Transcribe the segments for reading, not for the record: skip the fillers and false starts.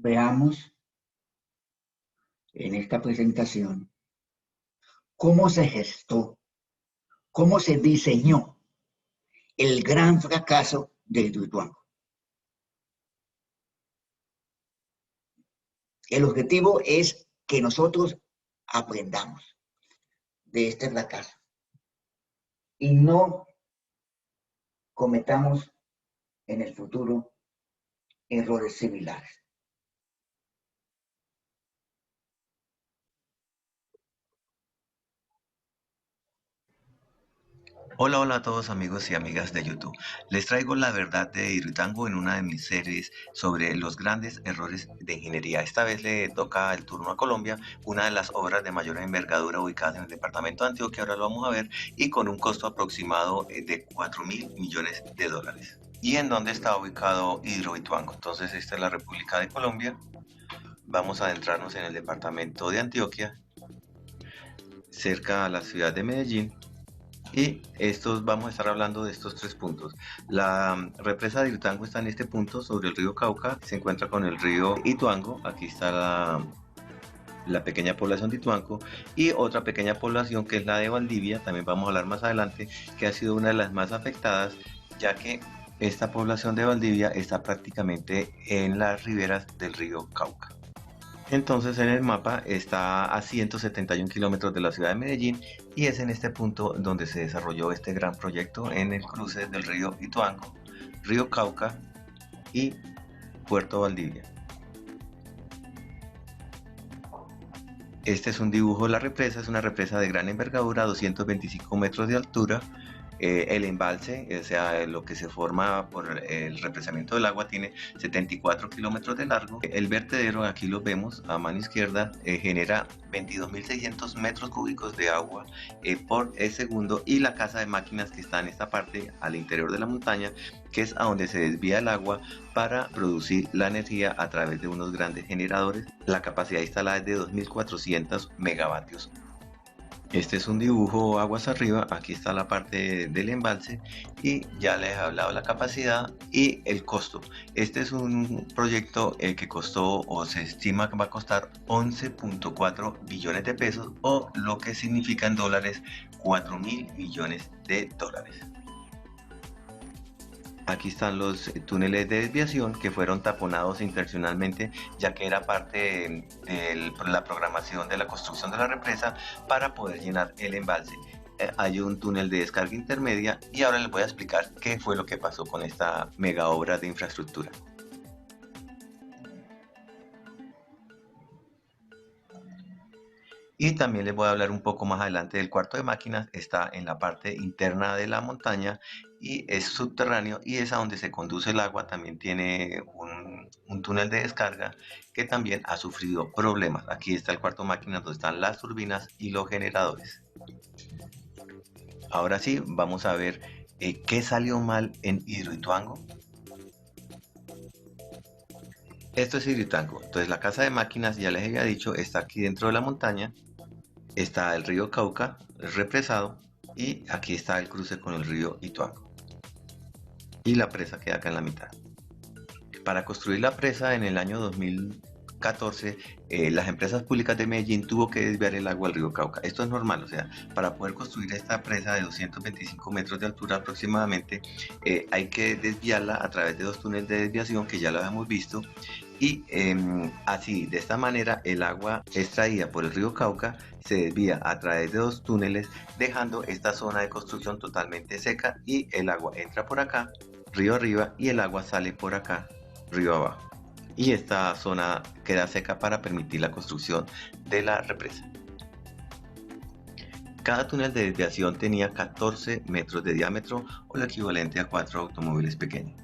veamos en esta presentación cómo se gestó, cómo se diseñó el gran fracaso de Hidroituango. El objetivo es que nosotros aprendamos de este fracaso y no cometamos en el futuro errores similares. Hola a todos amigos y amigas de YouTube. Les traigo la verdad de Hidroituango en una de mis series sobre los grandes errores de ingeniería. Esta vez le toca el turno a Colombia, una de las obras de mayor envergadura ubicadas en el departamento de Antioquia, ahora lo vamos a ver, y con un costo aproximado de 4.000 millones de dólares. ¿Y en dónde está ubicado Hidroituango? Entonces esta es la República de Colombia. Vamos a adentrarnos en el departamento de Antioquia, cerca a la ciudad de Medellín. Y vamos a estar hablando de estos tres puntos. La represa de Hidroituango está en este punto sobre el río Cauca, se encuentra con el río Ituango, aquí está la pequeña población de Ituango y otra pequeña población que es la de Valdivia, también vamos a hablar más adelante, que ha sido una de las más afectadas, ya que esta población de Valdivia está prácticamente en las riberas del río Cauca. Entonces en el mapa está a 171 kilómetros de la ciudad de Medellín y es en este punto donde se desarrolló este gran proyecto en el cruce del río Ituango, río Cauca y Puerto Valdivia. Este es un dibujo de la represa, es una represa de gran envergadura, 225 metros de altura. El embalse, o sea, lo que se forma por el represamiento del agua, tiene 74 kilómetros de largo. El vertedero, aquí lo vemos a mano izquierda, genera 22.600 metros cúbicos de agua por segundo, y la casa de máquinas que está en esta parte al interior de la montaña, que es a donde se desvía el agua para producir la energía a través de unos grandes generadores. La capacidad instalada es de 2.400 megavatios. Este es un dibujo aguas arriba, aquí está la parte del embalse y ya les he hablado de la capacidad y el costo. Este es un proyecto que costó, o se estima que va a costar, 11.4 billones de pesos, o lo que significa en dólares 4.000 millones de dólares. Aquí están los túneles de desviación que fueron taponados intencionalmente, ya que era parte de la programación de la construcción de la represa para poder llenar el embalse. Hay un túnel de descarga intermedia y ahora les voy a explicar qué fue lo que pasó con esta mega obra de infraestructura. Y también les voy a hablar un poco más adelante del cuarto de máquinas. Está en la parte interna de la montaña y es subterráneo y es a donde se conduce el agua. También tiene un túnel de descarga que también ha sufrido problemas. Aquí está el cuarto de máquinas donde están las turbinas y los generadores. Ahora sí, vamos a ver qué salió mal en Hidroituango. Esto es Hidroituango. Entonces la casa de máquinas, ya les había dicho, está aquí dentro de la montaña. Está el río Cauca, el represado, y aquí está el cruce con el río Ituango. Y la presa queda acá en la mitad. Para construir la presa en el año 2014, las empresas públicas de Medellín tuvo que desviar el agua al río Cauca. Esto es normal, o sea, para poder construir esta presa de 225 metros de altura aproximadamente, hay que desviarla a través de dos túneles de desviación que ya lo habíamos visto. Y así, de esta manera, el agua extraída por el río Cauca se desvía a través de dos túneles, dejando esta zona de construcción totalmente seca, y el agua entra por acá, río arriba, y el agua sale por acá, río abajo. Y esta zona queda seca para permitir la construcción de la represa. Cada túnel de desviación tenía 14 metros de diámetro, o lo equivalente a 4 automóviles pequeños.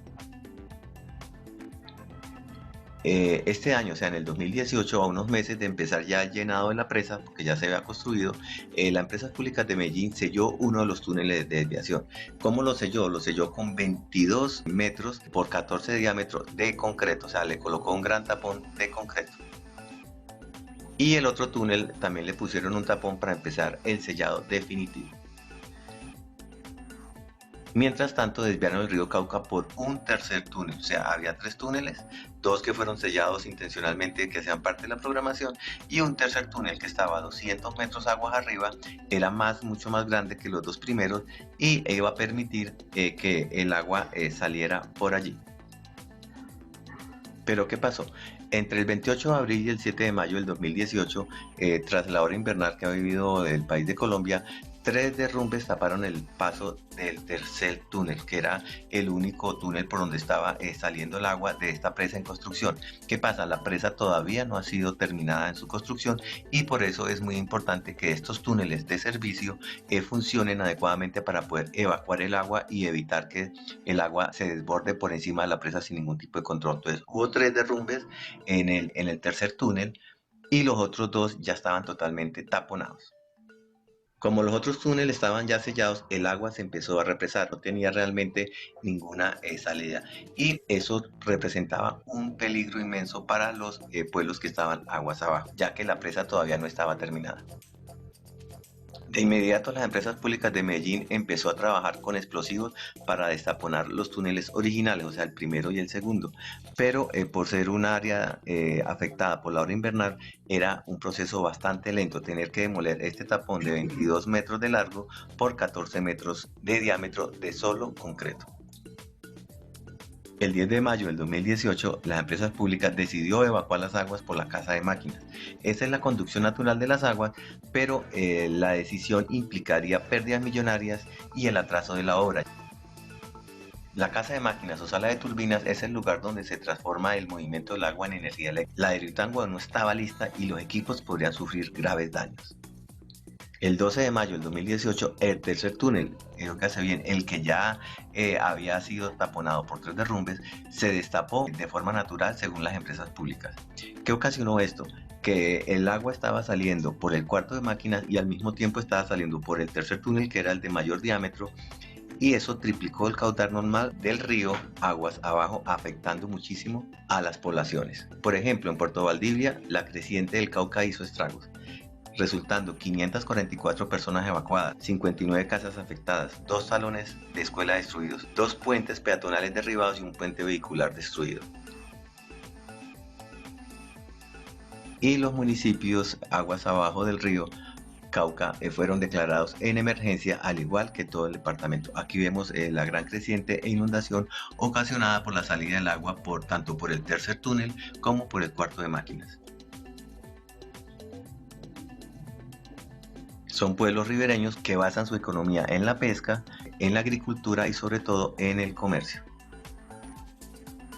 Este año, o sea, en el 2018, a unos meses de empezar ya el llenado de la presa, porque ya se había construido, la empresa pública de Medellín selló uno de los túneles de desviación. ¿Cómo lo selló? Lo selló con 22 metros por 14 de diámetro de concreto, o sea, le colocó un gran tapón de concreto. Y el otro túnel también le pusieron un tapón para empezar el sellado definitivo. Mientras tanto, desviaron el río Cauca por un tercer túnel. O sea, había 3 túneles, 2 que fueron sellados intencionalmente que sean parte de la programación, y un tercer túnel que estaba a 200 metros aguas arriba, era mucho más grande que los 2 primeros y iba a permitir que el agua saliera por allí. Pero ¿qué pasó? Entre el 28 de abril y el 7 de mayo del 2018, tras la hora invernal que ha vivido el país de Colombia, 3 derrumbes taparon el paso del tercer túnel, que era el único túnel por donde estaba saliendo el agua de esta presa en construcción. ¿Qué pasa? La presa todavía no ha sido terminada en su construcción y por eso es muy importante que estos túneles de servicio funcionen adecuadamente para poder evacuar el agua y evitar que el agua se desborde por encima de la presa sin ningún tipo de control. Entonces hubo 3 derrumbes en el tercer túnel y los otros 2 ya estaban totalmente taponados. Como los otros túneles estaban ya sellados, el agua se empezó a represar, no tenía realmente ninguna salida y eso representaba un peligro inmenso para los pueblos que estaban aguas abajo, ya que la presa todavía no estaba terminada. De inmediato, las empresas públicas de Medellín empezó a trabajar con explosivos para destaponar los túneles originales, o sea, el primero y el segundo. Pero por ser un área afectada por la hora invernal, era un proceso bastante lento tener que demoler este tapón de 22 metros de largo por 14 metros de diámetro de solo concreto. El 10 de mayo del 2018, las empresas públicas decidió evacuar las aguas por la casa de máquinas. Esa es la conducción natural de las aguas, pero la decisión implicaría pérdidas millonarias y el atraso de la obra. La casa de máquinas o sala de turbinas es el lugar donde se transforma el movimiento del agua en energía eléctrica. La de Hidroituango no estaba lista y los equipos podrían sufrir graves daños. El 12 de mayo del 2018, el tercer túnel, el que ya había sido taponado por 3 derrumbes, se destapó de forma natural según las empresas públicas. ¿Qué ocasionó esto? Que el agua estaba saliendo por el cuarto de máquinas y al mismo tiempo estaba saliendo por el tercer túnel, que era el de mayor diámetro, y eso triplicó el caudal normal del río aguas abajo, afectando muchísimo a las poblaciones. Por ejemplo, en Puerto Valdivia, la creciente del Cauca hizo estragos, resultando 544 personas evacuadas, 59 casas afectadas, 2 salones de escuela destruidos, 2 puentes peatonales derribados y un puente vehicular destruido. Y los municipios aguas abajo del río Cauca fueron declarados en emergencia, al igual que todo el departamento. Aquí vemos la gran creciente e inundación ocasionada por la salida del agua tanto por el tercer túnel como por el cuarto de máquinas. Son pueblos ribereños que basan su economía en la pesca, en la agricultura y sobre todo en el comercio.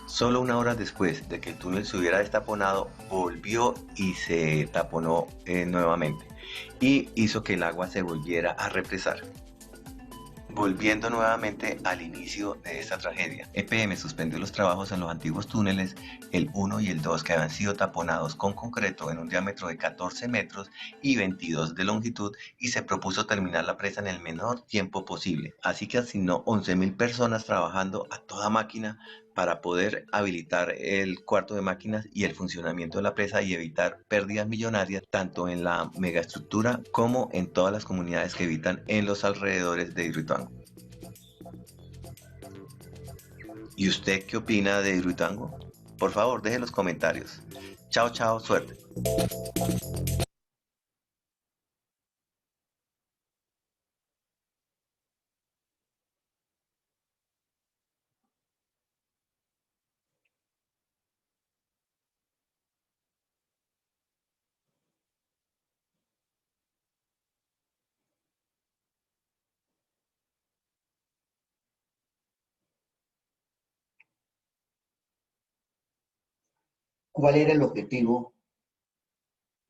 Solo 1 hora después de que el túnel se hubiera destaponado, volvió y se taponó nuevamente y hizo que el agua se volviera a represar. Volviendo nuevamente al inicio de esta tragedia, EPM suspendió los trabajos en los antiguos túneles, el 1 y el 2, que habían sido taponados con concreto en un diámetro de 14 metros y 22 de longitud, y se propuso terminar la presa en el menor tiempo posible. Así que asignó 11.000 personas trabajando a toda máquina para poder habilitar el cuarto de máquinas y el funcionamiento de la presa y evitar pérdidas millonarias tanto en la megaestructura como en todas las comunidades que habitan en los alrededores de Hidroituango. ¿Y usted qué opina de Hidroituango? Por favor, deje los comentarios. Chao, chao, suerte. ¿Cuál era el objetivo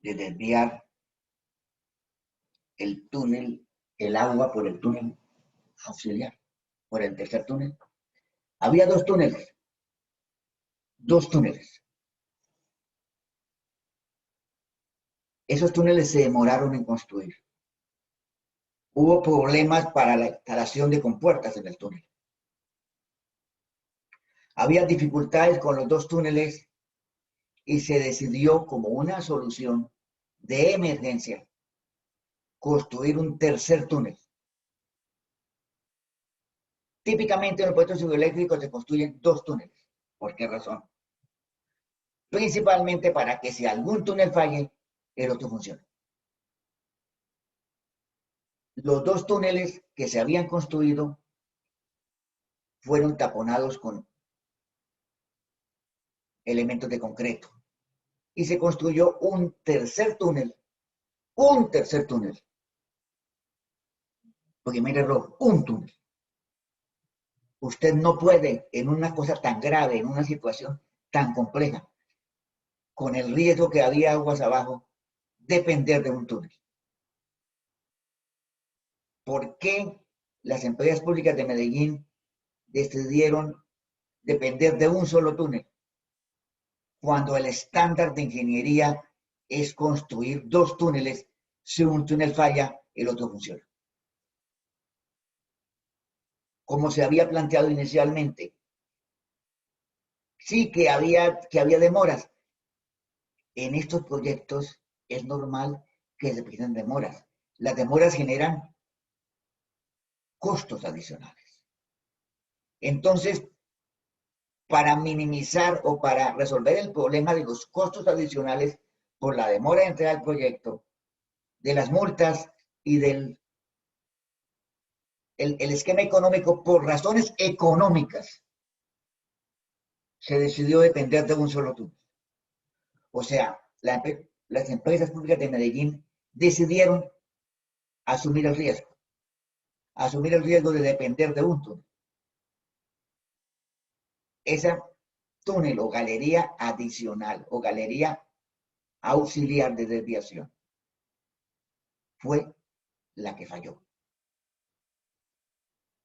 de desviar el túnel, el agua por el túnel auxiliar, por el tercer túnel? Había 2 túneles, 2 túneles. Esos túneles se demoraron en construir. Hubo problemas para la instalación de compuertas en el túnel. Había dificultades con los 2 túneles y se decidió como una solución de emergencia construir un tercer túnel Típicamente en los proyectos hidroeléctricos se construyen 2 túneles. ¿Por qué razón? Principalmente para que si algún túnel falle, el otro funcione. Los 2 túneles que se habían construido fueron taponados con elementos de concreto. Y se construyó un tercer túnel. Primer error, un túnel. Usted no puede, en una cosa tan grave, en una situación tan compleja, con el riesgo que había aguas abajo, depender de un túnel. ¿Por qué las empresas públicas de Medellín decidieron depender de un solo túnel? Cuando el estándar de ingeniería es construir 2 túneles, si un túnel falla, el otro funciona. Como se había planteado inicialmente. Sí que había demoras. En estos proyectos es normal que se presenten demoras. Las demoras generan costos adicionales. Entonces, para minimizar o para resolver el problema de los costos adicionales por la demora de entrega del proyecto, de las multas y del el esquema económico, por razones económicas, se decidió depender de un solo túnel. O sea, las empresas públicas de Medellín decidieron asumir el riesgo de depender de un túnel. Esa túnel o galería adicional o galería auxiliar de desviación fue la que falló.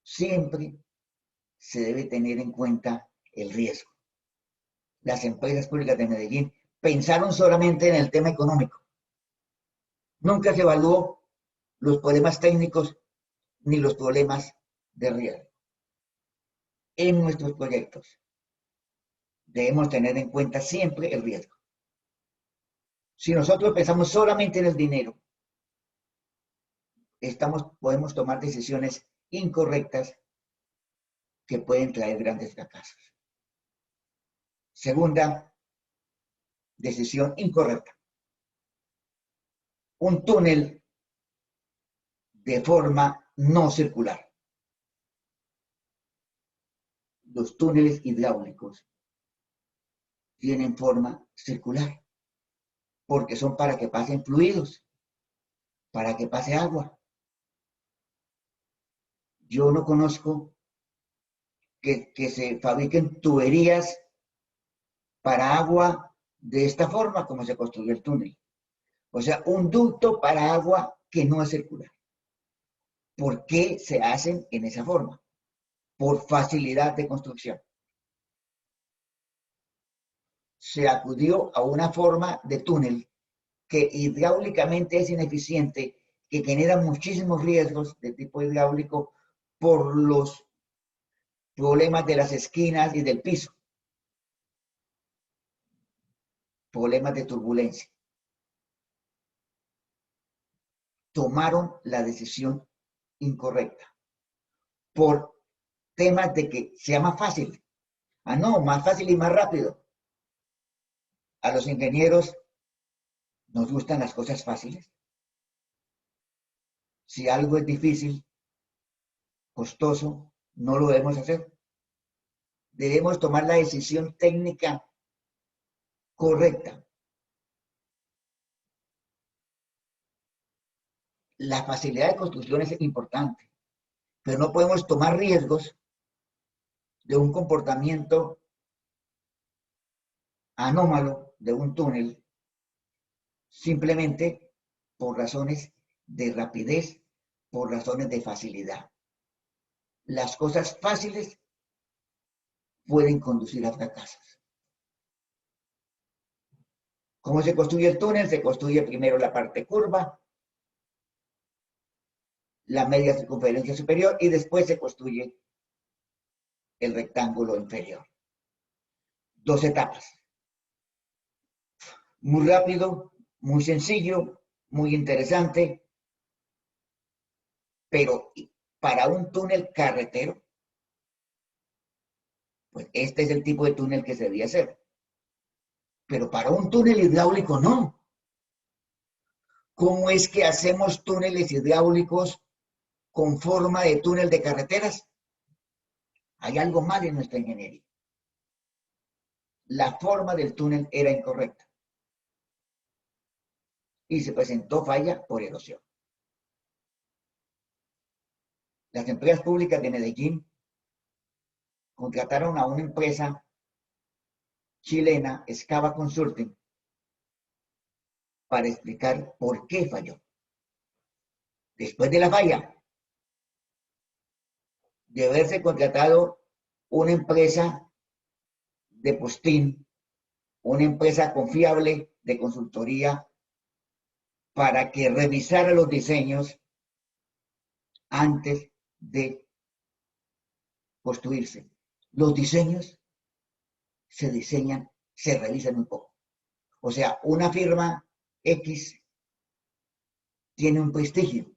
Siempre se debe tener en cuenta el riesgo. Las empresas públicas de Medellín pensaron solamente en el tema económico. Nunca se evaluó los problemas técnicos ni los problemas de riesgo. En nuestros proyectos debemos tener en cuenta siempre el riesgo. Si nosotros pensamos solamente en el dinero, podemos tomar decisiones incorrectas que pueden traer grandes fracasos. Segunda decisión incorrecta. Un túnel de forma no circular. Los túneles hidráulicos tienen forma circular porque son para que pasen fluidos, para que pase agua. Yo no conozco que se fabriquen tuberías para agua de esta forma como se construyó el túnel. O sea, un ducto para agua que no es circular. ¿Por qué se hacen en esa forma? Por facilidad de construcción. Se acudió a una forma de túnel que hidráulicamente es ineficiente, que genera muchísimos riesgos de tipo hidráulico por los problemas de las esquinas y del piso, problemas de turbulencia. Tomaron la decisión incorrecta por temas de que sea más fácil. Ah, no, más fácil y más rápido. A los ingenieros nos gustan las cosas fáciles. Si algo es difícil, costoso, no lo debemos hacer. Debemos tomar la decisión técnica correcta. La facilidad de construcción es importante, pero no podemos tomar riesgos de un comportamiento anómalo de un túnel simplemente por razones de rapidez, por razones de facilidad. Las cosas fáciles pueden conducir a fracasos. ¿Cómo se construye el túnel? Se construye primero la parte curva, la media circunferencia superior y después se construye el rectángulo inferior. 2 etapas. Muy rápido, muy sencillo, muy interesante, pero para un túnel carretero Pues este es el tipo de túnel que se debía hacer. Pero para un túnel hidráulico no. ¿Cómo es que hacemos túneles hidráulicos con forma de túnel de carreteras? Hay algo mal en nuestra ingeniería. La forma del túnel era incorrecta y se presentó falla por erosión. Las empresas públicas de Medellín contrataron a una empresa chilena, Scava Consulting, para explicar por qué falló. Después de la falla, de haberse contratado una empresa de postín, una empresa confiable de consultoría, para que revisara los diseños antes de construirse. Los diseños se diseñan, se revisan un poco. O sea, una firma X tiene un prestigio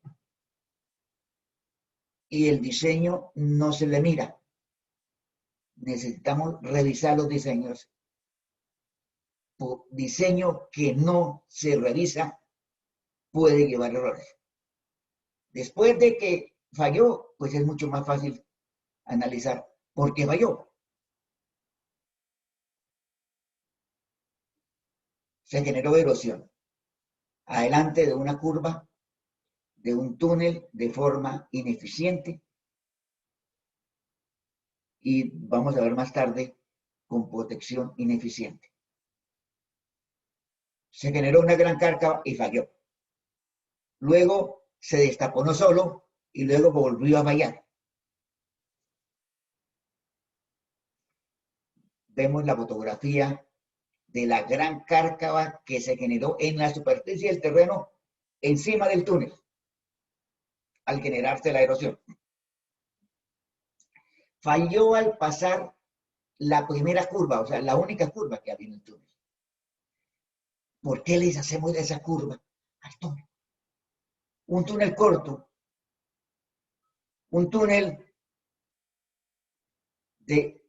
y el diseño no se le mira. Necesitamos revisar los diseños. Por diseño que no se revisa puede llevar errores. Después de que falló, pues es mucho más fácil analizar por qué falló. Se generó erosión adelante de una curva, de un túnel de forma ineficiente, y vamos a ver más tarde con protección ineficiente. Se generó una gran cárcava y falló. Luego se destaponó solo y luego volvió a fallar. Vemos la fotografía de la gran cárcava que se generó en la superficie del terreno encima del túnel al generarse la erosión. Falló al pasar la primera curva, o sea, la única curva que había en el túnel. ¿Por qué les hacemos esa curva al túnel? Un túnel corto, un túnel de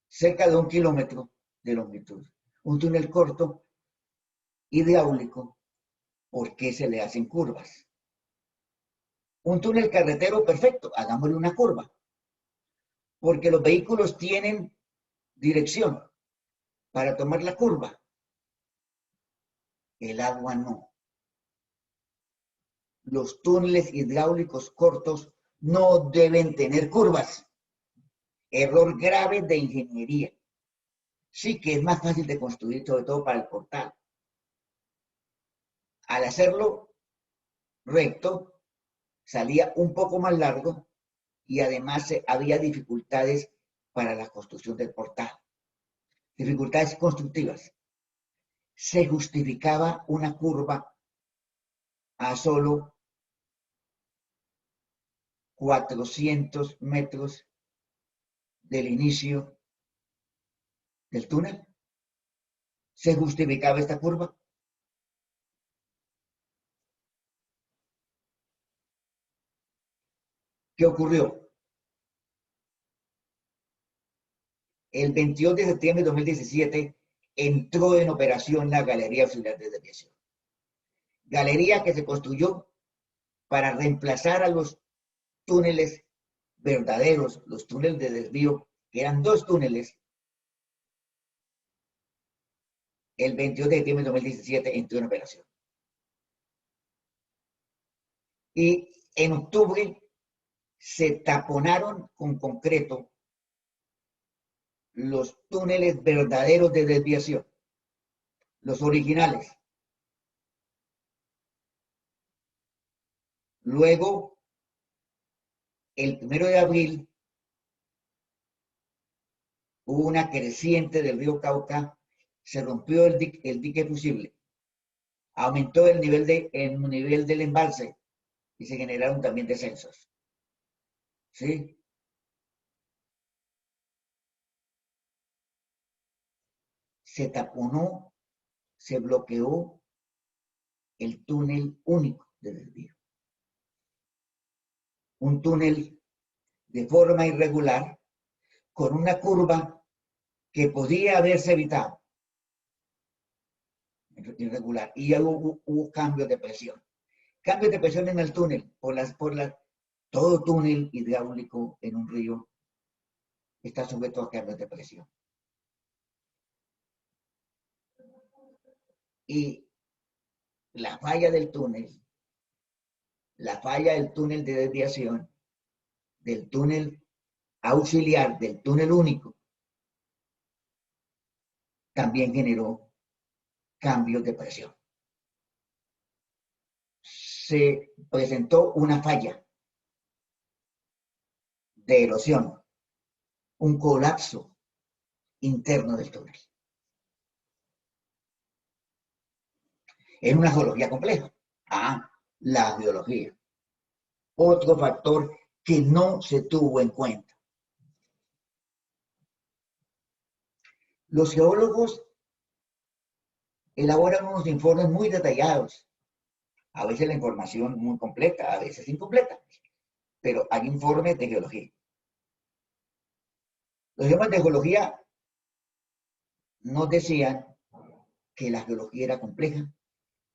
cerca de 1 kilómetro de longitud, un túnel corto, hidráulico, ¿por qué se le hacen curvas? Un túnel carretero perfecto, hagámosle una curva, porque los vehículos tienen dirección para tomar la curva. El agua no. Los túneles hidráulicos cortos no deben tener curvas. Error grave de ingeniería. Sí que es más fácil de construir, sobre todo para el portal. Al hacerlo recto, salía un poco más largo y además había dificultades para la construcción del portal. Dificultades constructivas. Se justificaba una curva a solo 400 metros del inicio del túnel. ¿Se justificaba esta curva? ¿Qué ocurrió? El 22 de septiembre de 2017 entró en operación la Galería Auxiliar de Desviación. Galería que se construyó para reemplazar a los túneles verdaderos, los túneles de desvío, que eran 2 túneles. El 22 de septiembre de 2017 entró en operación. Y en octubre se taponaron con concreto los túneles verdaderos de desviación, los originales. Luego, el 1 de abril, hubo una creciente del río Cauca, se rompió el dique fusible, aumentó el nivel del embalse y se generaron también descensos. ¿Sí? Se taponó, se bloqueó el túnel único de desvío. Un túnel de forma irregular, con una curva que podía haberse evitado, irregular, y ya hubo cambios de presión. Cambios de presión en el túnel, todo túnel hidráulico en un río está sujeto a cambios de presión. Y la falla del túnel de desviación, del túnel auxiliar, del túnel único, también generó cambios de presión. Se presentó una falla de erosión, un colapso interno del túnel. Es una geología compleja. La geología. Otro factor que no se tuvo en cuenta. Los geólogos elaboran unos informes muy detallados. A veces la información muy completa, a veces incompleta. Pero hay informes de geología. Los informes de geología nos decían que la geología era compleja,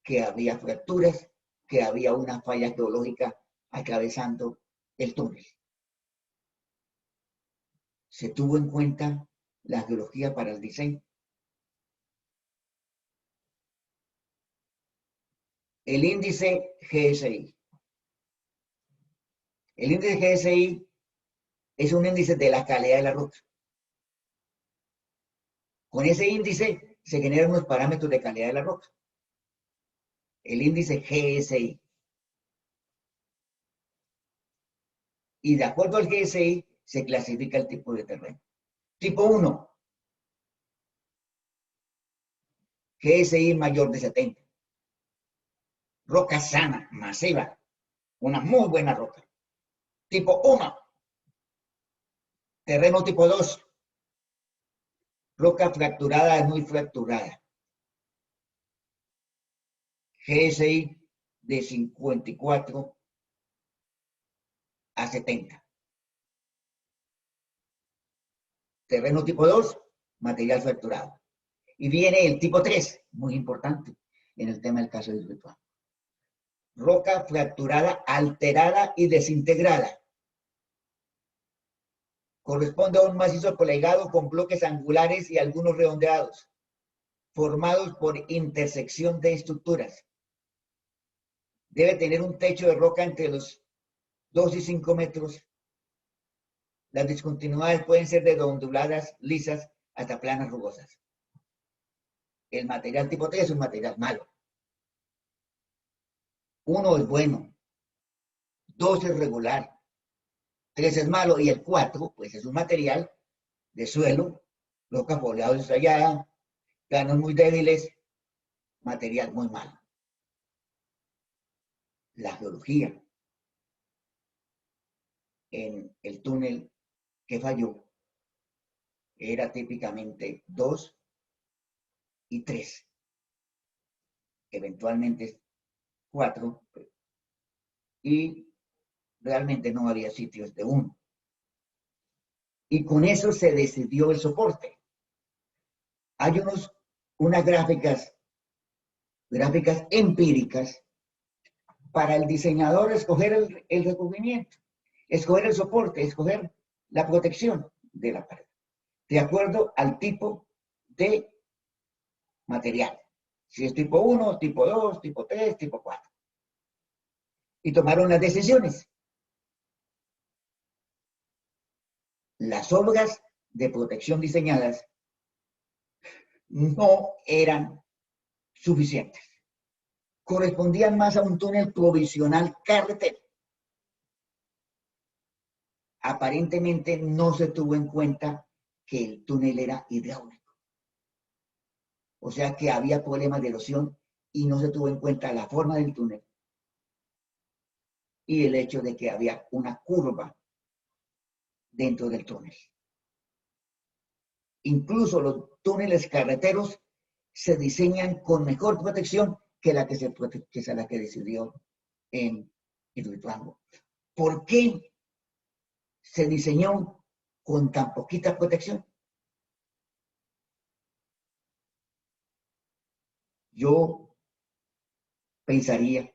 que había fracturas, que había una falla geológica atravesando el túnel. ¿Se tuvo en cuenta la geología para el diseño? El índice GSI. El índice GSI es un índice de la calidad de la roca. Con ese índice se generan unos parámetros de calidad de la roca. El índice GSI. Y de acuerdo al GSI se clasifica el tipo de terreno. Tipo 1. GSI mayor de 70. Roca sana, masiva. Una muy buena roca. Tipo 1. Terreno tipo 2. Roca fracturada, muy fracturada. GSI de 54 a 70. Terreno tipo 2, material fracturado. Y viene el tipo 3, muy importante en el tema del caso de Hidroituango. Roca fracturada, alterada y desintegrada. Corresponde a un macizo colegado con bloques angulares y algunos redondeados, formados por intersección de estructuras. Debe tener un techo de roca entre los 2 y 5 metros. Las discontinuidades pueden ser de onduladas, lisas, hasta planas rugosas. El material tipo 3 es un material malo. 1 es bueno, 2 es regular, 3 es malo y el 4 pues es un material de suelo, roca foliada ensayada, planos muy débiles, material muy malo. La geología en el túnel que falló era típicamente 2 y 3, eventualmente 4, y realmente no había sitios de 1. Y con eso se decidió el soporte. Hay unas gráficas empíricas para el diseñador escoger el recubrimiento, escoger el soporte, escoger la protección de la pared, de acuerdo al tipo de material. Si es tipo 1, tipo 2, tipo 3, tipo 4. Y tomaron las decisiones. Las obras de protección diseñadas no eran suficientes. Correspondían más a un túnel provisional carretero. Aparentemente no se tuvo en cuenta que el túnel era hidráulico. O sea que había problemas de erosión y no se tuvo en cuenta la forma del túnel y el hecho de que había una curva dentro del túnel. Incluso los túneles carreteros se diseñan con mejor protección que la que que decidió en Hidroituango. ¿Por qué se diseñó con tan poquita protección? Yo pensaría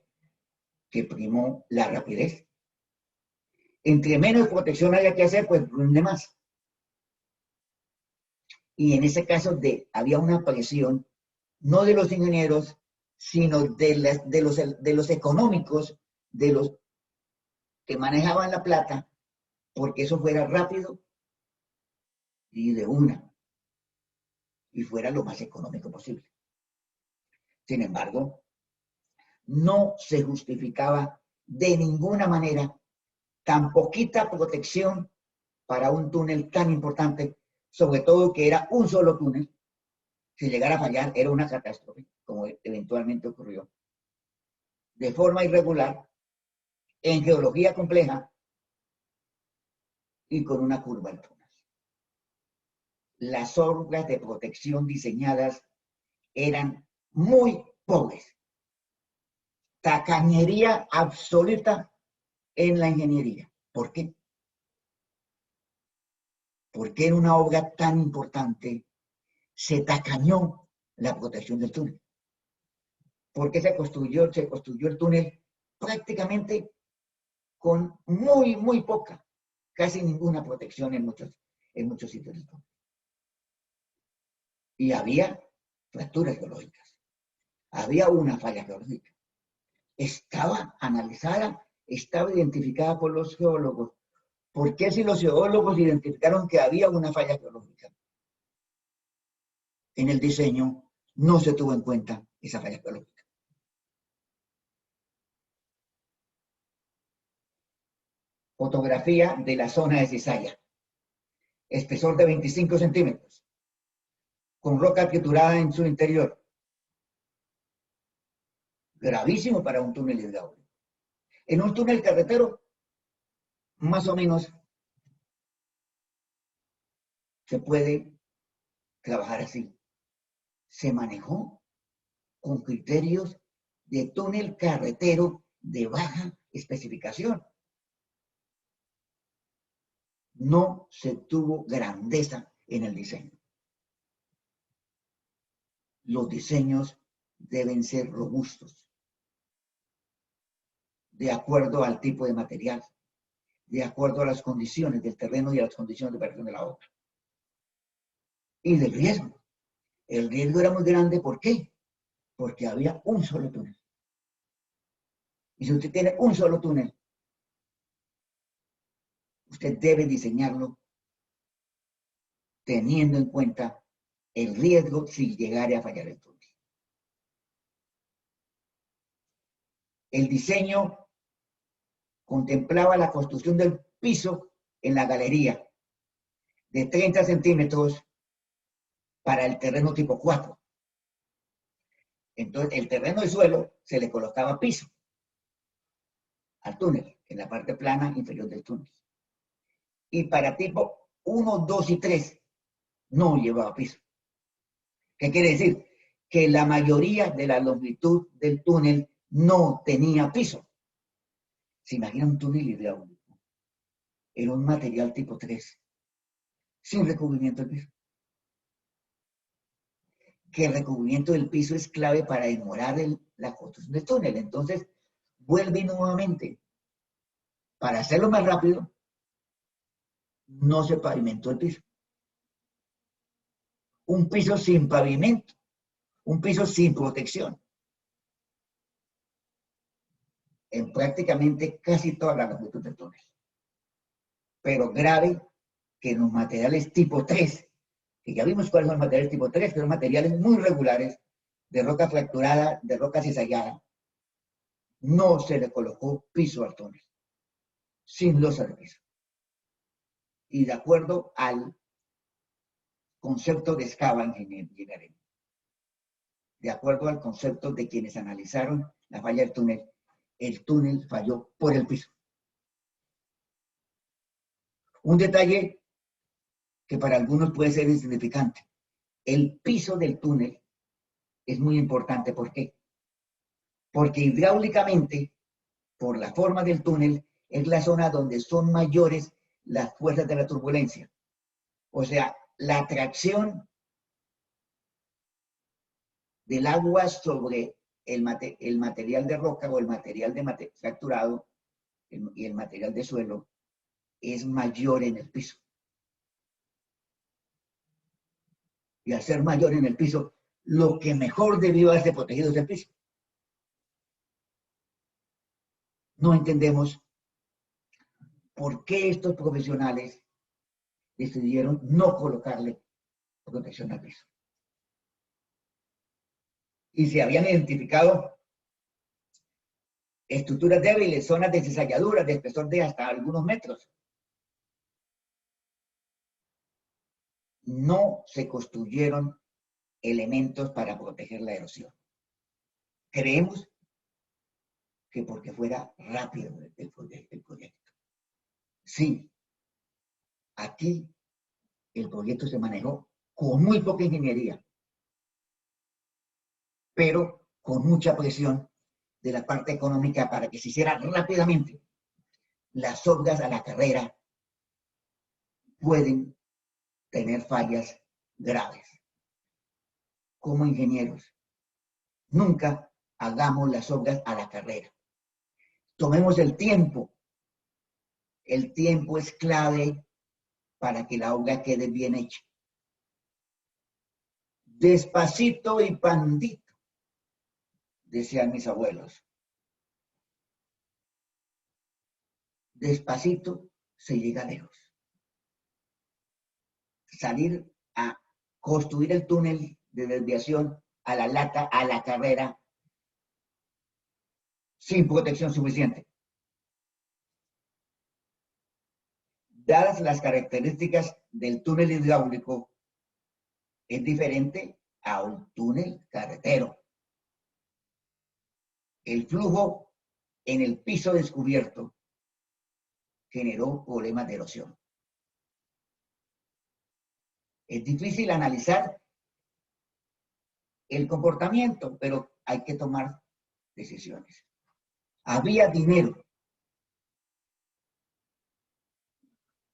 que primó la rapidez. Entre menos protección haya que hacer, pues rinde más. Y en ese caso había una presión, no de los ingenieros, sino de los económicos, de los que manejaban la plata, porque eso fuera rápido y de una, y fuera lo más económico posible. Sin embargo, no se justificaba de ninguna manera tan poquita protección para un túnel tan importante, sobre todo que era un solo túnel. Si llegara a fallar, era una catástrofe, como eventualmente ocurrió. De forma irregular, en geología compleja y con una curva al túnel. Las obras de protección diseñadas eran muy pobres. Tacañería absoluta en la ingeniería. ¿Por qué? Porque en una obra tan importante se tacañó la protección del túnel. Porque se construyó el túnel prácticamente con muy poca, casi ninguna protección en muchos sitios del túnel. Y había fracturas geológicas, había una falla geológica. Estaba analizada, estaba identificada por los geólogos. ¿Por qué si los geólogos identificaron que había una falla geológica? En el diseño no se tuvo en cuenta esa falla geológica. Fotografía de la zona de cizalla. Espesor de 25 centímetros. Con roca triturada en su interior. Gravísimo para un túnel hidráulico. En un túnel carretero, más o menos, se puede trabajar así. Se manejó con criterios de túnel carretero de baja especificación. No se tuvo grandeza en el diseño. Los diseños deben ser robustos, de acuerdo al tipo de material, de acuerdo a las condiciones del terreno y a las condiciones de operación de la obra. Y del riesgo. El riesgo era muy grande, ¿por qué? Porque había un solo túnel. Y si usted tiene un solo túnel, usted debe diseñarlo teniendo en cuenta el riesgo si llegara a fallar el túnel. El diseño contemplaba la construcción del piso en la galería de 30 centímetros para el terreno tipo 4. Entonces, el terreno de suelo se le colocaba piso al túnel, en la parte plana inferior del túnel. Y para tipo 1, 2 y 3 no llevaba piso. ¿Qué quiere decir? Que la mayoría de la longitud del túnel no tenía piso. ¿Se imagina un túnel hidráulico? Era un material tipo 3, sin recubrimiento del piso. Que el recubrimiento del piso es clave para demorar la construcción del túnel. Entonces, vuelve nuevamente. Para hacerlo más rápido, no se pavimentó el piso. Un piso sin pavimento, un piso sin protección. En prácticamente casi toda la longitud del túnel. Pero grave que en los materiales tipo 3, que ya vimos cuáles son los materiales tipo 3, que son materiales muy regulares, de roca fracturada, de roca cizallada, no se le colocó piso al túnel, sin losa de piso. Y de acuerdo al concepto de Scava Engineering, de acuerdo al concepto de quienes analizaron la falla del túnel, el túnel falló por el piso. Un detalle que para algunos puede ser insignificante. El piso del túnel es muy importante. ¿Por qué? Porque hidráulicamente, por la forma del túnel, es la zona donde son mayores las fuerzas de la turbulencia. O sea, la atracción del agua sobre el material de roca o el material de fracturado y el material de suelo es mayor en el piso. Y al ser mayor en el piso, lo que mejor debió haberse protegido es el piso. No entendemos por qué estos profesionales decidieron no colocarle protección al piso. Y se habían identificado estructuras débiles, zonas de cizalladuras de espesor de hasta algunos metros. No se construyeron elementos para proteger la erosión. Creemos que porque fuera rápido el proyecto. Sí, aquí el proyecto se manejó con muy poca ingeniería, pero con mucha presión de la parte económica para que se hiciera rápidamente. Las obras a la carrera pueden tener fallas graves. Como ingenieros, nunca hagamos las obras a la carrera. Tomemos el tiempo. El tiempo es clave para que la obra quede bien hecha. Despacito y pandito, decían mis abuelos. Despacito se llega lejos. Salir a construir el túnel de desviación a la lata, a la carrera, sin protección suficiente. Dadas las características del túnel hidráulico, es diferente a un túnel carretero. El flujo en el piso descubierto generó problemas de erosión. Es difícil analizar el comportamiento, pero hay que tomar decisiones. Había dinero,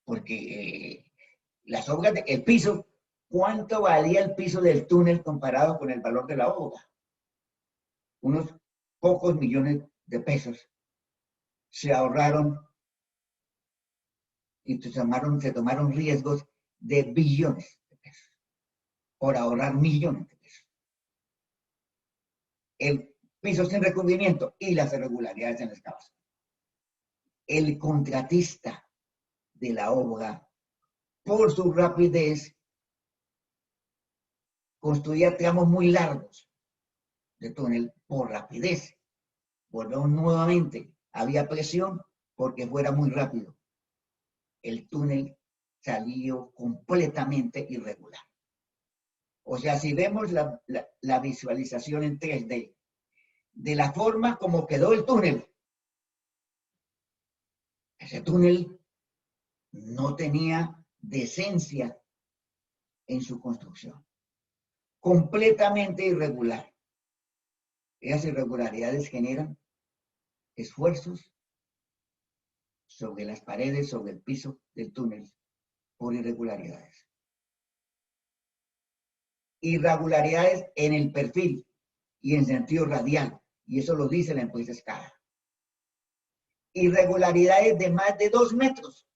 porque las obras, el piso, ¿cuánto valía el piso del túnel comparado con el valor de la obra? Unos pocos millones de pesos se ahorraron y se tomaron riesgos de billones de pesos por ahorrar millones de pesos. El piso sin recubrimiento y las irregularidades en la excavación. El contratista de la obra, por su rapidez, construía tramos muy largos de túnel por rapidez. Volvemos nuevamente, había presión porque fuera muy rápido. El túnel salió completamente irregular. O sea, si vemos la visualización en 3D de la forma como quedó el túnel, ese túnel no tenía decencia en su construcción. Completamente irregular. Esas irregularidades generan esfuerzos sobre las paredes, sobre el piso del túnel, por irregularidades. Irregularidades en el perfil y en sentido radial, y eso lo dice la empresa Escada. Irregularidades de más de 2 metros,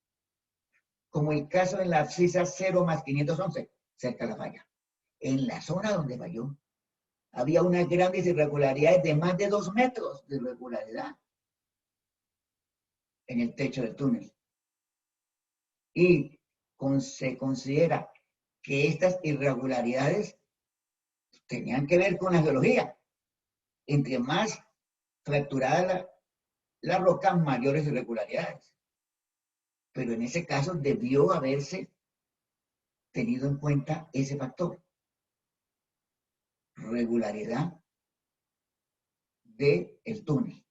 como el caso en la abscisa 0+511, cerca de la falla. En la zona donde falló, había unas grandes irregularidades de más de 2 metros de irregularidad en el techo del túnel. Y se considera que estas irregularidades tenían que ver con la geología. Entre más fracturada la roca, mayores irregularidades. Pero en ese caso debió haberse tenido en cuenta ese factor. Regularidad del túnel.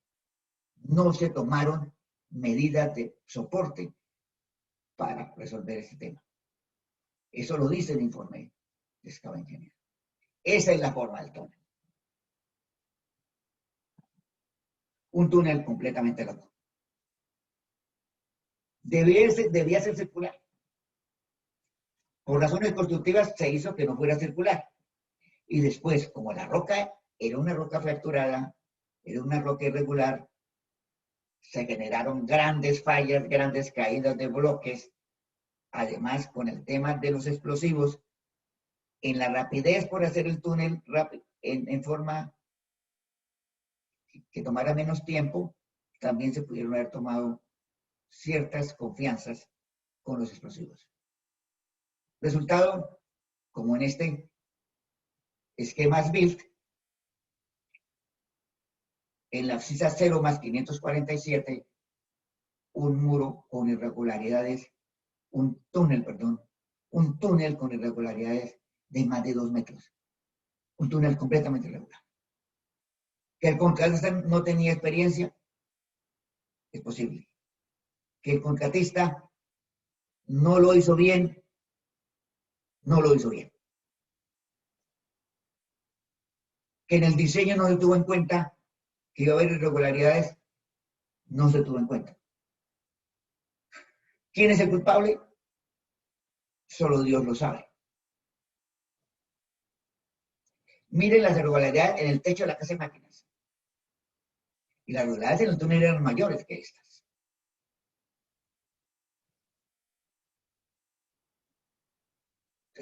No se tomaron medidas de soporte para resolver ese tema. Eso lo dice el informe de Escava Ingeniero. Esa es la forma del túnel. Un túnel completamente loco. Debía ser circular. Por razones constructivas se hizo que no fuera circular. Y después, como la roca era una roca fracturada, era una roca irregular, se generaron grandes fallas, grandes caídas de bloques. Además, con el tema de los explosivos, en la rapidez por hacer el túnel en forma que tomara menos tiempo, también se pudieron haber tomado ciertas confianzas con los explosivos. Resultado, como en este esquema build, en la abscisa 0 más 547, un muro con irregularidades, un túnel con irregularidades de más de 2 metros. Un túnel completamente irregular. Que el contratista no tenía experiencia, es posible. Que el contratista no lo hizo bien, no lo hizo bien. Que en el diseño no se tuvo en cuenta que iba a haber irregularidades, no se tuvo en cuenta. ¿Quién es el culpable? Solo Dios lo sabe. Miren las irregularidades en el techo de la casa de máquinas. Y las irregularidades en el túnel eran mayores que estas.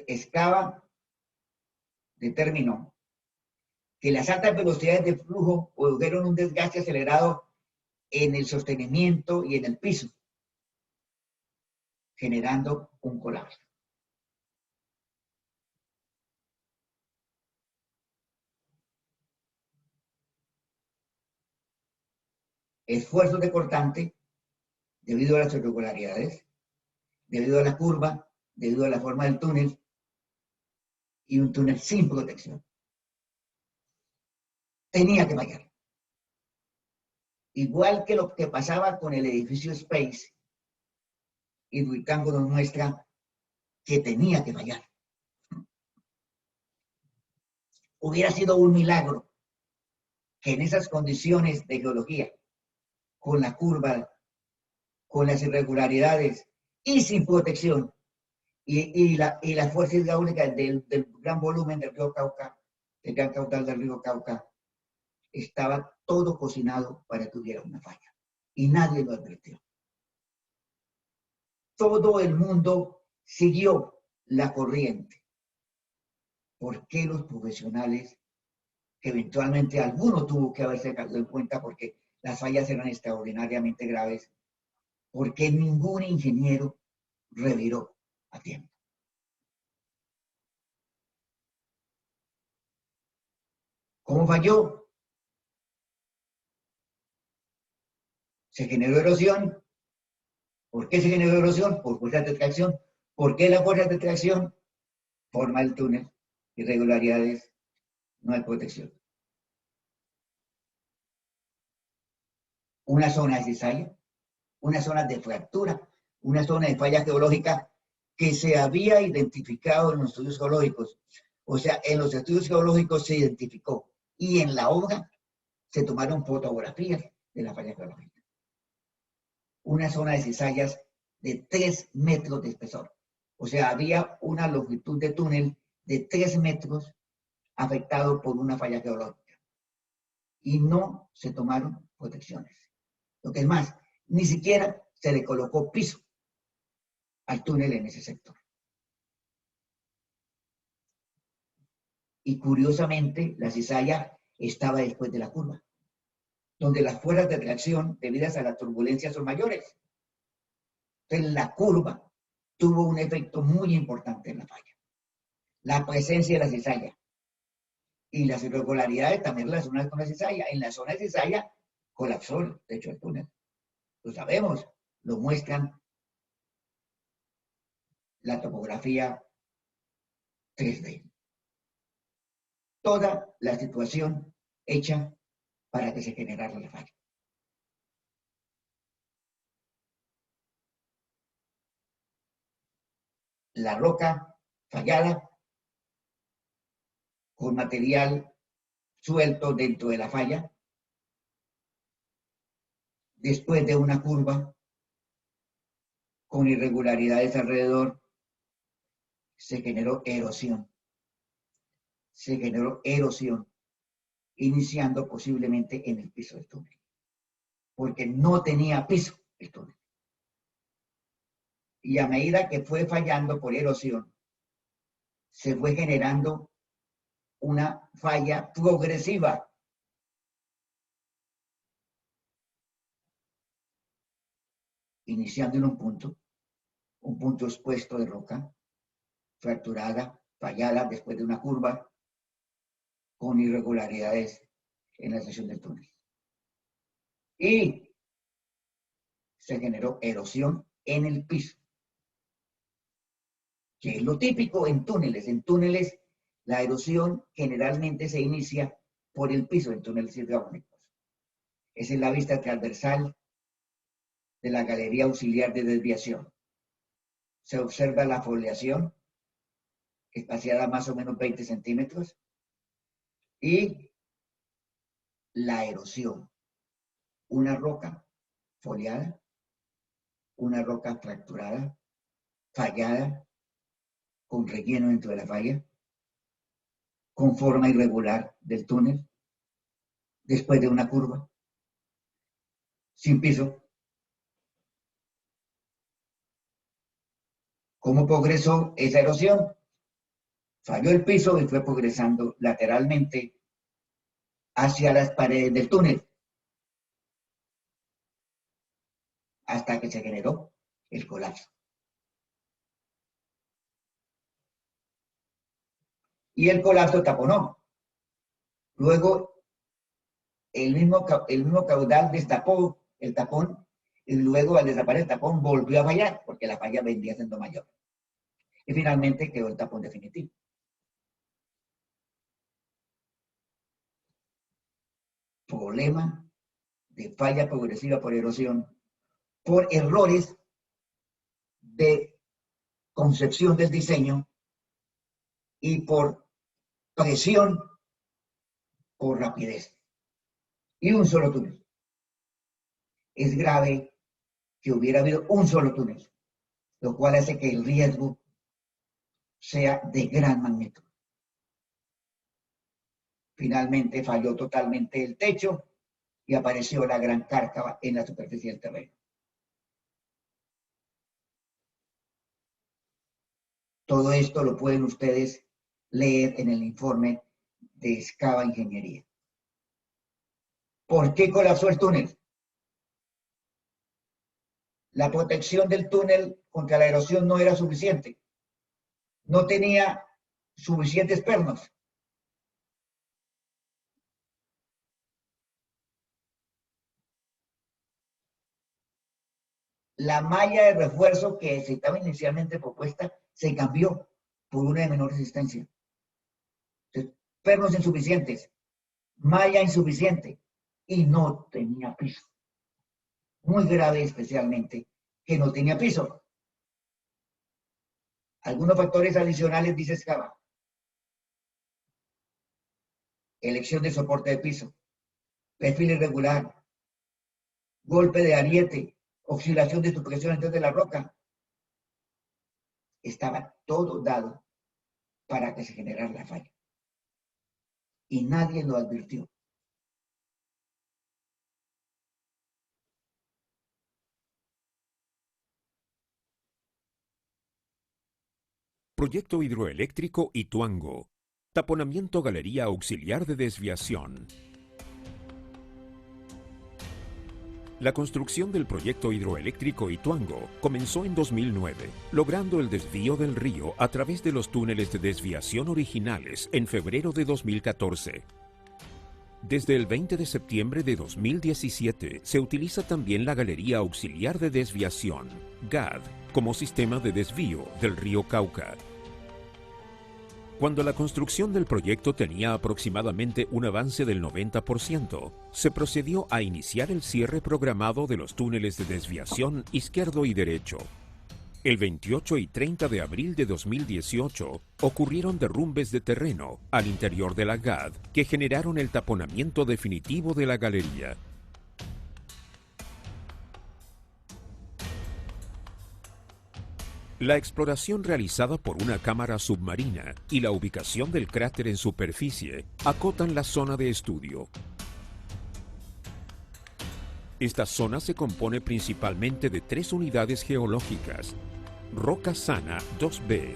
Excava determinó que las altas velocidades de flujo produjeron un desgaste acelerado en el sostenimiento y en el piso, generando un colapso. Esfuerzos de cortante debido a las irregularidades, debido a la curva, debido a la forma del túnel y un túnel sin protección. Tenía que fallar. Igual que lo que pasaba con el edificio Space, y Duitango nos muestra que tenía que fallar. Hubiera sido un milagro que en esas condiciones de geología, con la curva, con las irregularidades y sin protección, y la fuerza hidráulica del gran volumen del río Cauca, del gran caudal del río Cauca, estaba todo cocinado para que hubiera una falla. Y nadie lo advirtió. Todo el mundo siguió la corriente. ¿Por qué los profesionales, que eventualmente alguno tuvo que haberse dado en cuenta porque las fallas eran extraordinariamente graves, por qué ningún ingeniero reviró a tiempo? ¿Cómo falló? Se generó erosión. ¿Por qué se generó erosión? Por fuerzas de tracción. ¿Por qué la fuerza de tracción? Forma del túnel, irregularidades, no hay protección. Una zona de cizalla, una zona de fractura, una zona de falla geológica que se había identificado en los estudios geológicos. O sea, en los estudios geológicos se identificó y en la obra se tomaron fotografías de la falla geológica. Una zona de cizallas de 3 metros de espesor. O sea, había una longitud de túnel de 3 metros afectado por una falla geológica. Y no se tomaron protecciones. Lo que es más, ni siquiera se le colocó piso al túnel en ese sector. Y curiosamente, la cizalla estaba después de la curva, donde las fuerzas de tracción debidas a la turbulencia son mayores. Entonces, la curva tuvo un efecto muy importante en la falla. La presencia de la cizalla y las irregularidades también relacionadas con la cizalla. En la zona de cizalla colapsó el techo del túnel. Lo sabemos, lo muestran la topografía 3D. Toda la situación hecha para que se generara la falla. La roca fallada con material suelto dentro de la falla, después de una curva con irregularidades alrededor, se generó erosión. Se generó erosión, iniciando posiblemente en el piso del túnel, porque no tenía piso el túnel. Y a medida que fue fallando por erosión, se fue generando una falla progresiva. Iniciando en un punto expuesto de roca, fracturada, fallada después de una curva, con irregularidades en la sección del túnel. Y se generó erosión en el piso, que es lo típico en túneles. En túneles, la erosión generalmente se inicia por el piso en túneles hidráulicos. Esa es la vista transversal de la galería auxiliar de desviación. Se observa la foliación, espaciada más o menos 20 centímetros, y la erosión. Una roca foliada, una roca fracturada, fallada, con relleno dentro de la falla, con forma irregular del túnel, después de una curva, sin piso. ¿Cómo progresó esa erosión? Falló el piso y fue progresando lateralmente hacia las paredes del túnel, hasta que se generó el colapso. Y el colapso taponó. Luego, el mismo caudal destapó el tapón, y luego al desaparecer el tapón volvió a fallar, porque la falla venía siendo mayor. Y finalmente quedó el tapón definitivo. Problema de falla progresiva por erosión, por errores de concepción del diseño y por presión, por rapidez. Y un solo túnel. Es grave que hubiera habido un solo túnel, lo cual hace que el riesgo sea de gran magnitud. Finalmente falló totalmente el techo y apareció la gran cárcava en la superficie del terreno. Todo esto lo pueden ustedes leer en el informe de Excava Ingeniería. ¿Por qué colapsó el túnel? La protección del túnel contra la erosión no era suficiente. No tenía suficientes pernos. La malla de refuerzo que se estaba inicialmente propuesta se cambió por una de menor resistencia. Entonces, pernos insuficientes, malla insuficiente y no tenía piso. Muy grave especialmente que no tenía piso. Algunos factores adicionales, dice Excava. Elección de soporte de piso, perfil irregular, golpe de ariete, oscilación de supresión dentro de la roca. Estaba todo dado para que se generara la falla. Y nadie lo advirtió. Proyecto hidroeléctrico Ituango. Taponamiento galería auxiliar de desviación. La construcción del proyecto hidroeléctrico Ituango comenzó en 2009, logrando el desvío del río a través de los túneles de desviación originales en febrero de 2014. Desde el 20 de septiembre de 2017 se utiliza también la galería auxiliar de desviación, GAD, como sistema de desvío del río Cauca. Cuando la construcción del proyecto tenía aproximadamente un avance del 90%, se procedió a iniciar el cierre programado de los túneles de desviación izquierdo y derecho. El 28 y 30 de abril de 2018 ocurrieron derrumbes de terreno al interior de la GAD que generaron el taponamiento definitivo de la galería. La exploración realizada por una cámara submarina y la ubicación del cráter en superficie acotan la zona de estudio. Esta zona se compone principalmente de 3 unidades geológicas: roca sana 2B,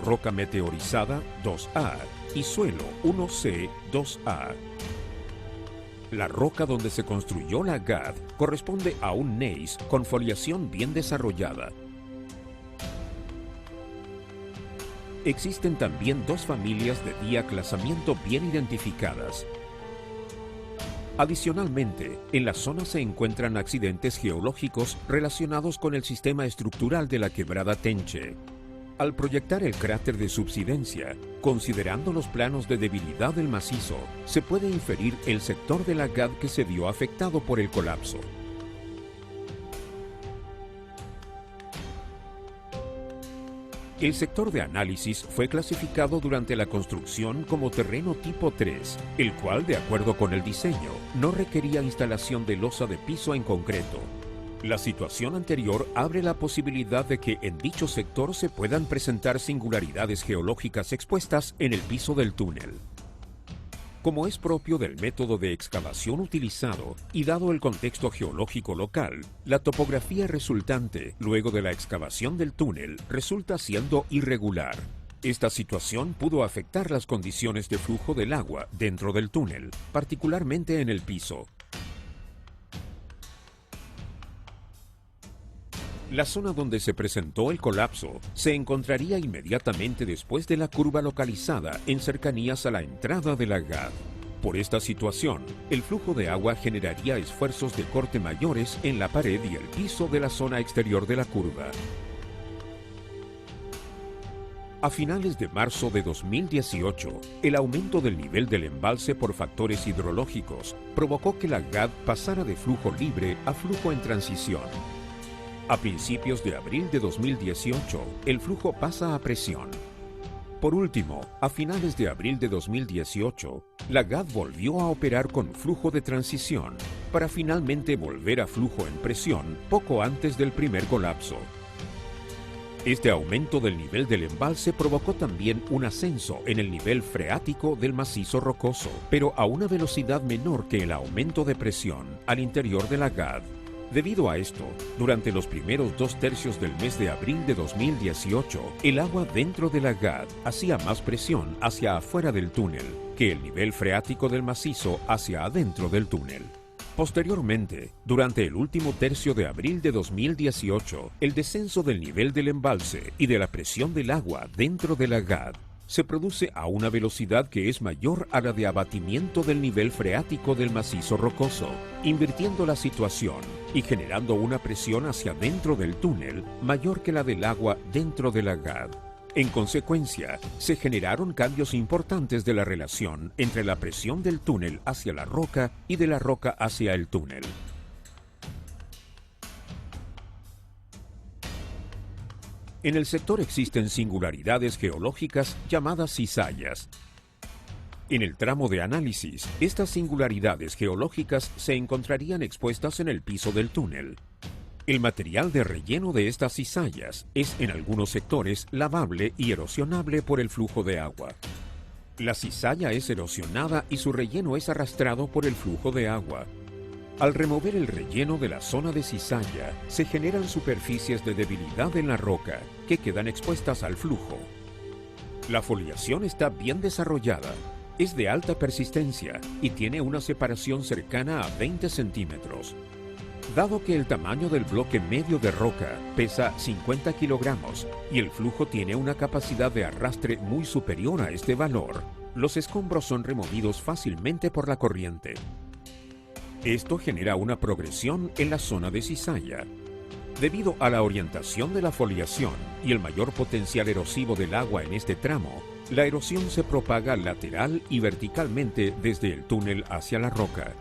roca meteorizada 2A y suelo 1C 2A. La roca donde se construyó la GAD corresponde a un gneiss con foliación bien desarrollada. Existen también 2 familias de diaclasamiento bien identificadas. Adicionalmente, en la zona se encuentran accidentes geológicos relacionados con el sistema estructural de la quebrada Tenche. Al proyectar el cráter de subsidencia, considerando los planos de debilidad del macizo, se puede inferir el sector de la GAD que se vio afectado por el colapso. El sector de análisis fue clasificado durante la construcción como terreno tipo 3, el cual, de acuerdo con el diseño, no requería instalación de losa de piso en concreto. La situación anterior abre la posibilidad de que en dicho sector se puedan presentar singularidades geológicas expuestas en el piso del túnel. Como es propio del método de excavación utilizado y dado el contexto geológico local, la topografía resultante luego de la excavación del túnel resulta siendo irregular. Esta situación pudo afectar las condiciones de flujo del agua dentro del túnel, particularmente en el piso. La zona donde se presentó el colapso se encontraría inmediatamente después de la curva localizada en cercanías a la entrada de la GAD. Por esta situación, el flujo de agua generaría esfuerzos de corte mayores en la pared y el piso de la zona exterior de la curva. A finales de marzo de 2018, el aumento del nivel del embalse por factores hidrológicos provocó que la GAD pasara de flujo libre a flujo en transición. A principios de abril de 2018, el flujo pasa a presión. Por último, a finales de abril de 2018, la GAD volvió a operar con flujo de transición, para finalmente volver a flujo en presión poco antes del primer colapso. Este aumento del nivel del embalse provocó también un ascenso en el nivel freático del macizo rocoso, pero a una velocidad menor que el aumento de presión al interior de la GAD. Debido a esto, durante los primeros 2 tercios del mes de abril de 2018, el agua dentro de la GAD hacía más presión hacia afuera del túnel que el nivel freático del macizo hacia adentro del túnel. Posteriormente, durante el último tercio de abril de 2018, el descenso del nivel del embalse y de la presión del agua dentro de la GAD se produce a una velocidad que es mayor a la de abatimiento del nivel freático del macizo rocoso, invirtiendo la situación y generando una presión hacia dentro del túnel mayor que la del agua dentro de la GAD. En consecuencia, se generaron cambios importantes de la relación entre la presión del túnel hacia la roca y de la roca hacia el túnel. En el sector existen singularidades geológicas llamadas cizallas. En el tramo de análisis, estas singularidades geológicas se encontrarían expuestas en el piso del túnel. El material de relleno de estas cizallas es en algunos sectores lavable y erosionable por el flujo de agua. La cizalla es erosionada y su relleno es arrastrado por el flujo de agua. Al remover el relleno de la zona de cizalla, se generan superficies de debilidad en la roca que quedan expuestas al flujo. La foliación está bien desarrollada, es de alta persistencia y tiene una separación cercana a 20 centímetros. Dado que el tamaño del bloque medio de roca pesa 50 kilogramos y el flujo tiene una capacidad de arrastre muy superior a este valor, los escombros son removidos fácilmente por la corriente. Esto genera una progresión en la zona de cizalla. Debido a la orientación de la foliación y el mayor potencial erosivo del agua en este tramo, la erosión se propaga lateral y verticalmente desde el túnel hacia la roca.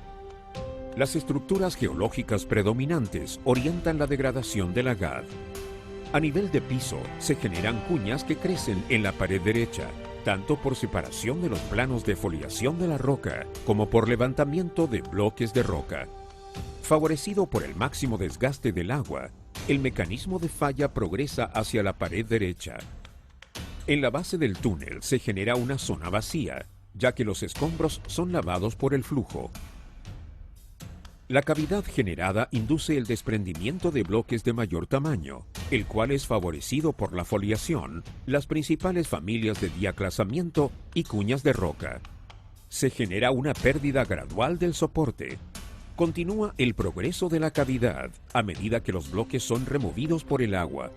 Las estructuras geológicas predominantes orientan la degradación de la GAD. A nivel de piso, se generan cuñas que crecen en la pared derecha, tanto por separación de los planos de foliación de la roca como por levantamiento de bloques de roca. Favorecido por el máximo desgaste del agua, El mecanismo de falla progresa hacia la pared derecha. En la base del túnel se genera una zona vacía, ya que los escombros son lavados por el flujo. La cavidad generada induce el desprendimiento de bloques de mayor tamaño, el cual es favorecido por la foliación, las principales familias de diaclasamiento y cuñas de roca. Se genera una pérdida gradual del soporte. Continúa el progreso de la cavidad a medida que los bloques son removidos por el agua.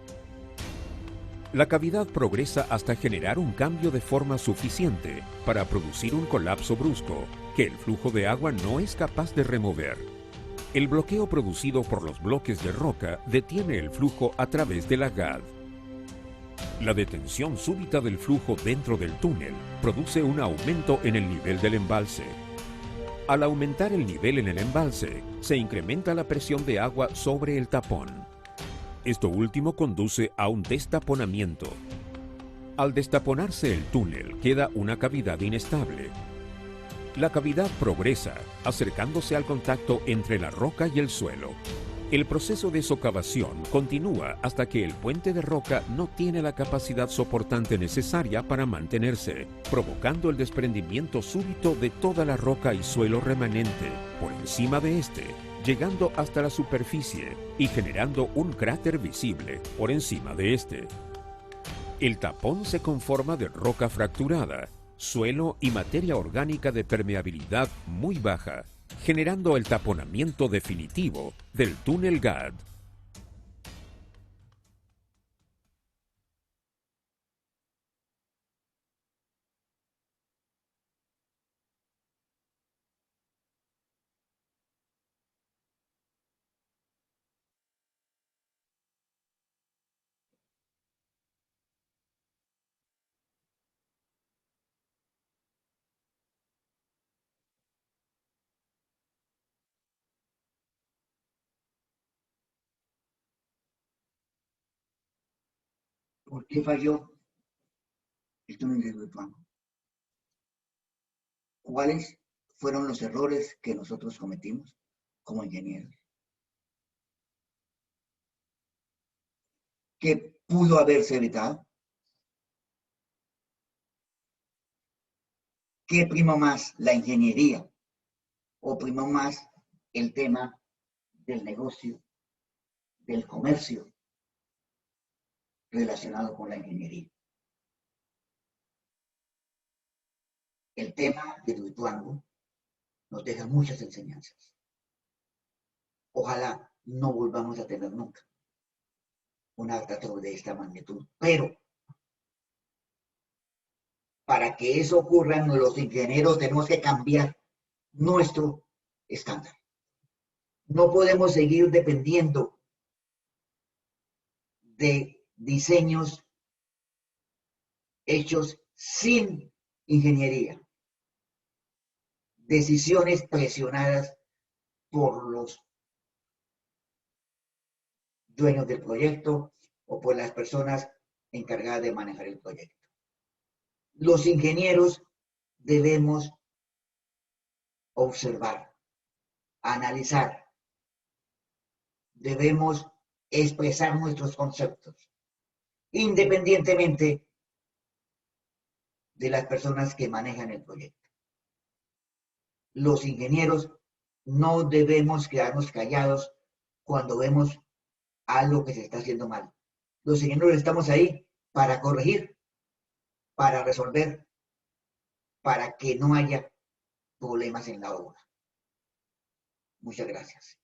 La cavidad progresa hasta generar un cambio de forma suficiente para producir un colapso brusco que el flujo de agua no es capaz de remover. El bloqueo producido por los bloques de roca detiene el flujo a través de la GAD. La detención súbita del flujo dentro del túnel produce un aumento en el nivel del embalse. Al aumentar el nivel en el embalse, se incrementa la presión de agua sobre el tapón. Esto último conduce a un destaponamiento. Al destaponarse el túnel, queda una cavidad inestable. La cavidad progresa, acercándose al contacto entre la roca y el suelo. El proceso de socavación continúa hasta que el puente de roca no tiene la capacidad soportante necesaria para mantenerse, provocando el desprendimiento súbito de toda la roca y suelo remanente, por encima de este, llegando hasta la superficie y generando un cráter visible por encima de este. El tapón se conforma de roca fracturada, suelo y materia orgánica de permeabilidad muy baja, generando el taponamiento definitivo del túnel GAD. ¿Por qué falló el túnel de Ituango? ¿Cuáles fueron los errores que nosotros cometimos como ingenieros? ¿Qué pudo haberse evitado? ¿Qué primó más, la ingeniería o primó más el tema del negocio, del comercio relacionado con la ingeniería? El tema de Ituango nos deja muchas enseñanzas. Ojalá no volvamos a tener nunca una catástrofe de esta magnitud, pero para que eso ocurra, los ingenieros tenemos que cambiar nuestro estándar. No podemos seguir dependiendo de diseños hechos sin ingeniería, decisiones presionadas por los dueños del proyecto o por las personas encargadas de manejar el proyecto. Los ingenieros debemos observar, analizar, debemos expresar nuestros conceptos, independientemente de las personas que manejan el proyecto. Los ingenieros no debemos quedarnos callados cuando vemos algo que se está haciendo mal. Los ingenieros estamos ahí para corregir, para resolver, para que no haya problemas en la obra. Muchas gracias.